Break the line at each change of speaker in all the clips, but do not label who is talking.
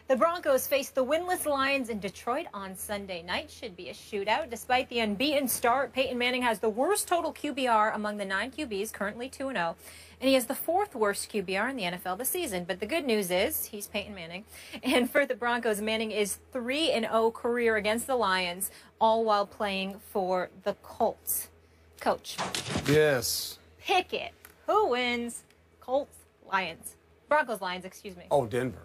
The Broncos face the winless Lions in Detroit on Sunday night. Should be a shootout. Despite the unbeaten start, Peyton Manning has the worst total QBR among the 9 QBs, currently 2-0. And he has the 4th worst QBR in the NFL this season. But the good news is he's Peyton Manning. And for the Broncos, Manning is 3-0 career against the Lions, all while playing for the Colts. Coach.
Yes.
Pick it. Who wins? Colts, Lions. Broncos, Lions, excuse me.
Oh, Denver.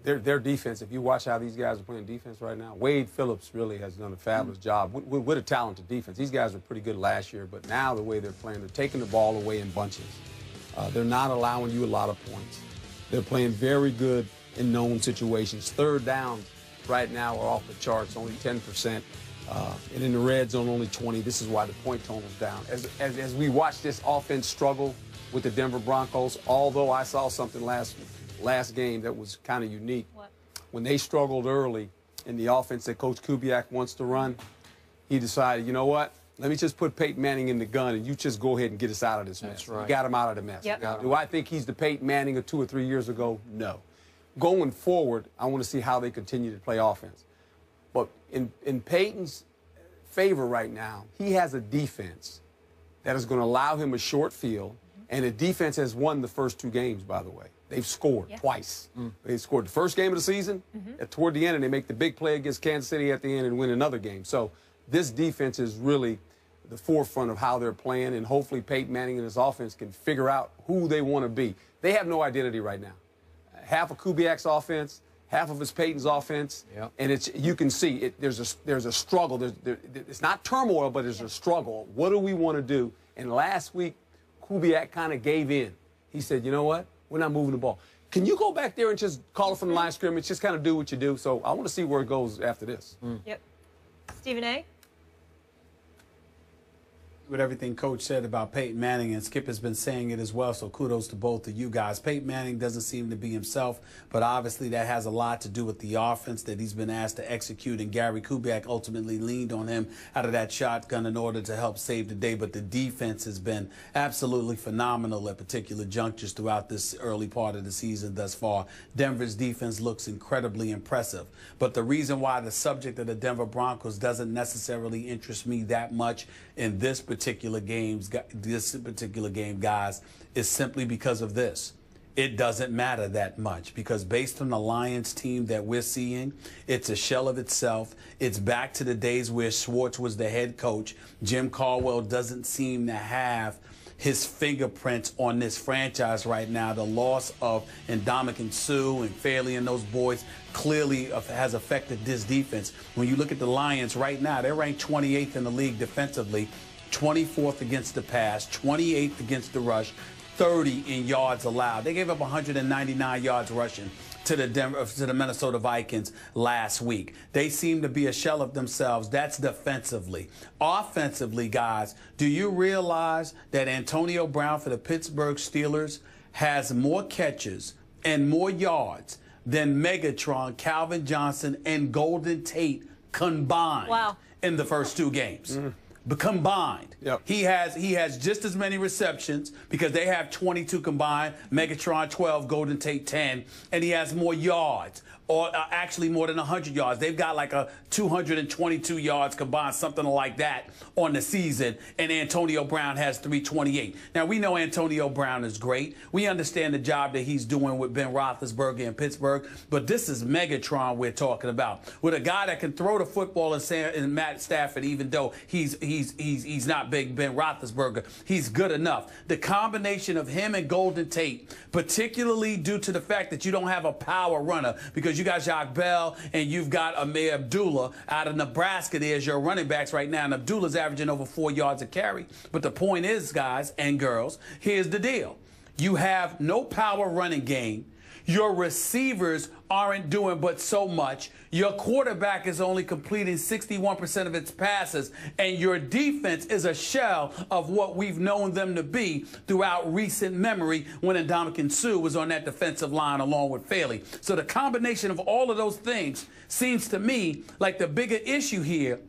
Their defense, if you watch how these guys are playing defense right now, Wade Phillips really has done a fabulous job with a talented defense. These guys were pretty good last year, but now the way they're playing, they're taking the ball away in bunches. They're not allowing you a lot of points. They're playing very good in known situations. Third downs right now are off the charts, only 10%. And in the red zone, only 20. This is why the point total's down. As we watch this offense struggle with the Denver Broncos, although I saw something last game that was kind of unique.
What?
When they struggled early in the offense that Coach Kubiak wants to run, he decided, you know what? Let me just put Peyton Manning in the gun, and you just go ahead and get us out of this mess.
That's right.
You got him out of the mess.
Yep.
Do I think he's the Peyton Manning of 2 or 3 years ago? No. Going forward, I want to see how they continue to play offense. But in Peyton's favor right now, he has a defense that is going to allow him a short field, and the defense has won the first 2 games, by the way. They've scored twice. They scored the first game of the season toward the end, and they make the big play against Kansas City at the end and win another game. So this defense is really the forefront of how they're playing, and hopefully Peyton Manning and his offense can figure out who they want to be. They have no identity right now. Half of Kubiak's offense, half of his Peyton's offense, and you can see there's a struggle. It's not turmoil, but there's a struggle. What do we want to do? And last week, Kubiak kind of gave in. He said, you know what? We're not moving the ball. Can you go back there and just call it from the line of scrimmage, just kind of do what you do? So I want to see where it goes after this.
Yep. Stephen A.?
With everything Coach said about Peyton Manning, and Skip has been saying it as well, so kudos to both of you guys. Peyton Manning doesn't seem to be himself, but obviously that has a lot to do with the offense that he's been asked to execute, and Gary Kubiak ultimately leaned on him out of that shotgun in order to help save the day. But the defense has been absolutely phenomenal at particular junctures throughout this early part of the season thus far. Denver's defense looks incredibly impressive, but the reason why the subject of the Denver Broncos doesn't necessarily interest me that much in this particular game, guys, is simply because of this. It doesn't matter that much because based on the Lions team that we're seeing, it's a shell of itself. It's back to the days where Schwartz was the head coach. Jim Caldwell doesn't seem to have his fingerprints on this franchise right now. The loss of Ndamukong Suh and Fairley and those boys clearly has affected this defense. When you look at the Lions right now, they're ranked 28th in the league defensively, 24th against the pass, 28th against the rush, 30 in yards allowed. They gave up 199 yards rushing to the Minnesota Vikings last week. They seem to be a shell of themselves. That's defensively. Offensively, guys, do you realize that Antonio Brown for the Pittsburgh Steelers has more catches and more yards than Megatron, Calvin Johnson, and Golden Tate combined in the first 2 games? Combined. He has just as many receptions because they have 22 combined, Megatron 12, Golden Tate 10, and he has more yards, or actually more than 100 yards. They've got like a 222 yards combined, something like that on the season, and Antonio Brown has 328. Now, we know Antonio Brown is great. We understand the job that he's doing with Ben Roethlisberger in Pittsburgh, but this is Megatron we're talking about, with a guy that can throw the football in Matt Stafford, even though he's not big Ben Roethlisberger. He's good enough. The combination of him and Golden Tate, particularly due to the fact that you don't have a power runner, because you got Jacques Bell and you've got Amir Abdullah out of Nebraska there as your running backs right now, and Abdullah's averaging over 4 yards a carry. But the point is, guys and girls, here's the deal. You have no power running game. Your receivers aren't doing but so much. Your quarterback is only completing 61% of its passes, and your defense is a shell of what we've known them to be throughout recent memory when Ndamukong Suh was on that defensive line along with Fairley. So the combination of all of those things seems to me like the bigger issue here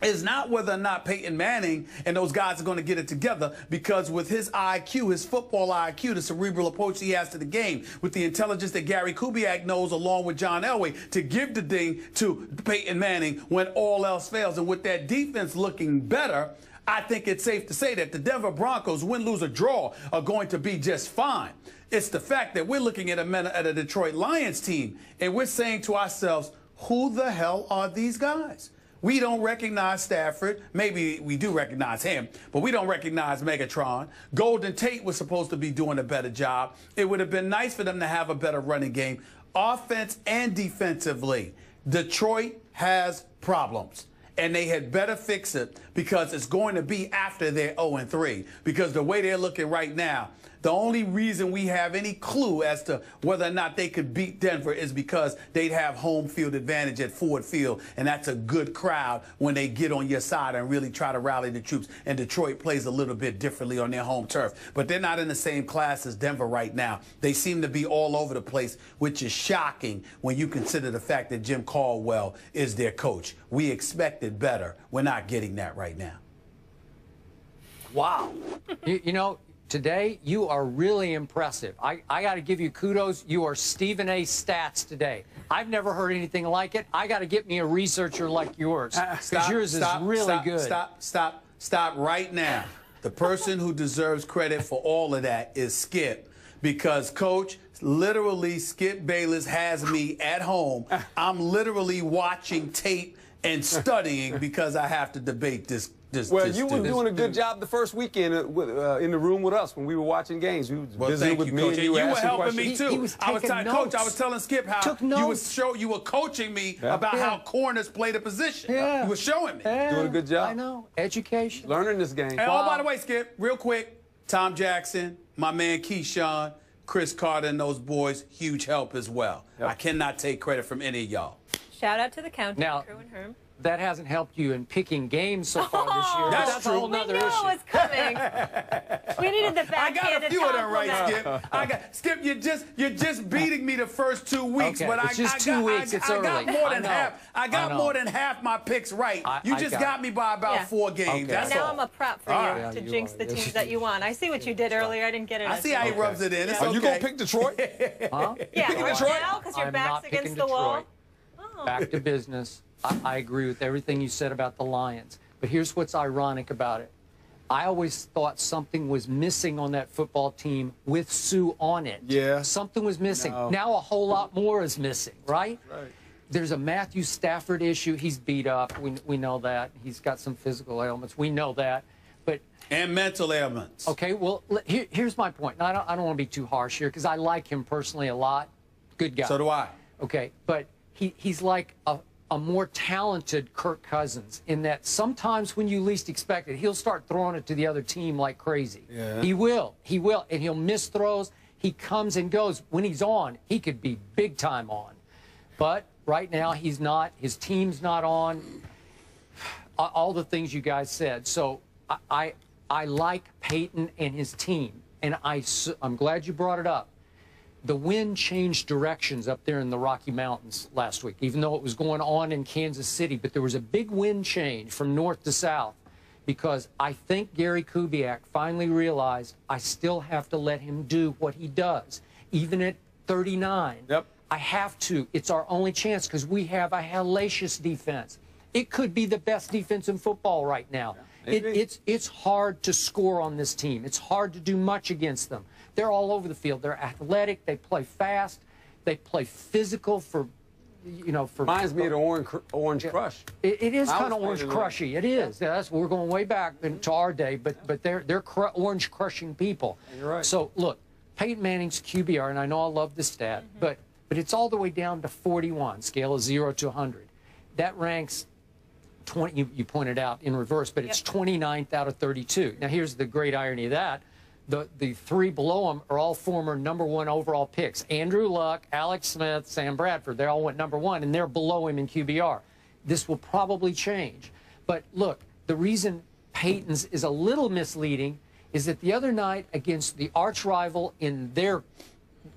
is not whether or not Peyton Manning and those guys are going to get it together, because with his IQ, his football IQ, the cerebral approach he has to the game, with the intelligence that Gary Kubiak knows along with John Elway to give the ding to Peyton Manning when all else fails, and with that defense looking better, I think it's safe to say that the Denver Broncos, win, lose, or draw, are going to be just fine. It's the fact that we're looking at a Detroit Lions team, and we're saying to ourselves, who the hell are these guys? We don't recognize Stafford. Maybe we do recognize him, but we don't recognize Megatron. Golden Tate was supposed to be doing a better job. It would have been nice for them to have a better running game, offense and defensively. Detroit has problems, and they had better fix it, because it's going to be after they're 0-3. Because the way they're looking right now, the only reason we have any clue as to whether or not they could beat Denver is because they'd have home field advantage at Ford Field, and that's a good crowd when they get on your side and really try to rally the troops. And Detroit plays a little bit differently on their home turf. But they're not in the same class as Denver right now. They seem to be all over the place, which is shocking when you consider the fact that Jim Caldwell is their coach. We expected better. We're not getting that right now.
Wow. You know, today, you are really impressive. I got to give you kudos. You are Stephen A. Stats today. I've never heard anything like it. I got to get me a researcher like yours, because yours is really good.
Stop right now. The person who deserves credit for all of that is Skip, because, Coach, literally, Skip Bayless has me at home. I'm literally watching tape and studying because I have to debate this.
Well, you were doing a good job the first weekend in the room with us when we were watching games. You were visiting with me, and you were helping me
too. Coach, I was telling Skip how you were coaching me about how corners play the position. You were showing me.
Doing a good job.
I know. Education.
Learning this game.
And oh, by the way, Skip, real quick, Tom Jackson, my man Keyshawn, Chris Carter, and those boys, huge help as well. I cannot take credit from any of y'all.
Shout out to the Countdown crew and Herm.
That hasn't helped you in picking games so far this year.
That's true.
A whole nother issue.
It's coming. We needed the backhanded
I got a few of them right, Skip. Skip, you're just beating me the first 2 weeks,
okay,
but
it's just 2 weeks. It's early.
I got more than half. I got more than half my picks right. You just got me by about 4 games. Okay.
That's now I'm a prop for you to jinx the teams that you want. I see what you did earlier. I didn't get it.
I see how he rubs it in. It's
Are
okay.
you gonna pick Detroit?
Huh? Yeah,
picking
right
Detroit?
now because your back's against the wall. Oh.
Back to business. I agree with everything you said about the Lions. But here's what's ironic about it. I always thought something was missing on that football team with Sue on it.
Yeah.
Something was missing.
No.
Now a whole lot more is missing, right?
Right.
There's a Matthew Stafford issue. He's beat up. We know that. He's got some physical ailments. We know that.
And mental ailments.
Okay, well, here's my point. Now, I don't want to be too harsh here, because I like him personally a lot. Good guy.
So do I.
Okay, but he's like a more talented Kirk Cousins, in that sometimes when you least expect it, he'll start throwing it to the other team like crazy.
Yeah.
He will, and he'll miss throws. He comes and goes. When he's on, he could be big time on. But right now, he's not. His team's not on. All the things you guys said. So I like Peyton and his team, and I'm glad you brought it up. The wind changed directions up there in the Rocky Mountains last week, even though it was going on in Kansas City. But there was a big wind change from north to south, because I think Gary Kubiak finally realized I still have to let him do what he does, even at 39.
Yep.
I have to. It's our only chance, because we have a hellacious defense. It could be the best defense in football right now. It's hard to score on this team. It's hard to do much against them. They're all over the field. They're athletic. They play fast. They play physical for.
Reminds me of the Orange Crush.
It is kind of Orange Crushy. It is. We're going way back into our day, but they're orange crushing people.
You're right.
So look, Peyton Manning's QBR, and I know I love the stat, but it's all the way down to 41, scale of 0 to 100. That ranks 20. You pointed out in reverse, but it's 29th out of 32. Now here's the great irony of that. The three below him are all former #1 overall picks. Andrew Luck, Alex Smith, Sam Bradford. They all went #1, and they're below him in QBR. This will probably change. But look, the reason Peyton's is a little misleading is that the other night against the arch rival in their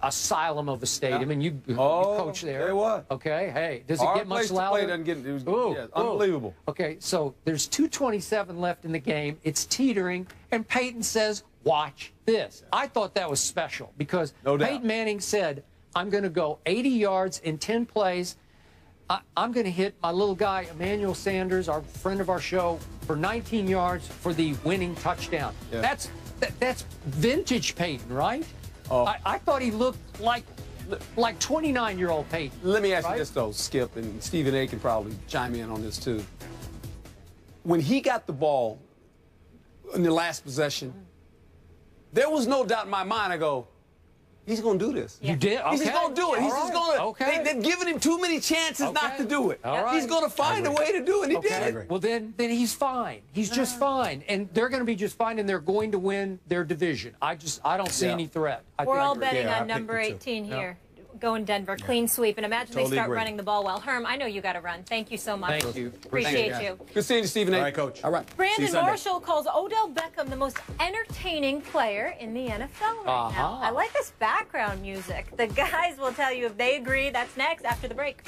asylum of a stadium, and you coach there.
They what?
Okay, hey, does it
Our
get much
place to
louder?
play doesn't get, it was, unbelievable.
Okay, so there's 2:27 left in the game. It's teetering, and Peyton says, "Watch this." I thought that was special because Peyton Manning said, "I'm going to go 80 yards in 10 plays. I'm going to hit my little guy, Emmanuel Sanders, our friend of our show, for 19 yards for the winning touchdown." Yeah. That's vintage Peyton, right? Oh. I thought he looked like 29-year-old Peyton.
Let me ask you this, though, Skip, and Stephen A. can probably chime in on this, too. When he got the ball in the last possession, there was no doubt in my mind. I go, he's going to do this.
You did? Okay.
He's just going to do it. He's just going to.
Okay.
They're giving him too many chances not to do it. He's going to find a way to do it. He did.
Well, then he's fine. He's just fine. And they're going to be just fine, and they're going to win their division. I don't see any threat.
We're all betting on number 18 here. Going Denver, clean sweep, and imagine they start running the ball well. Herm, I know you got to run. Thank you so much.
Thank you.
Appreciate you.
Good seeing you, Stephen A.
All right, Coach.
All right.
Brandon Marshall calls Odell Beckham the most entertaining player in the NFL right now. I like this background music. The guys will tell you if they agree. That's next after the break.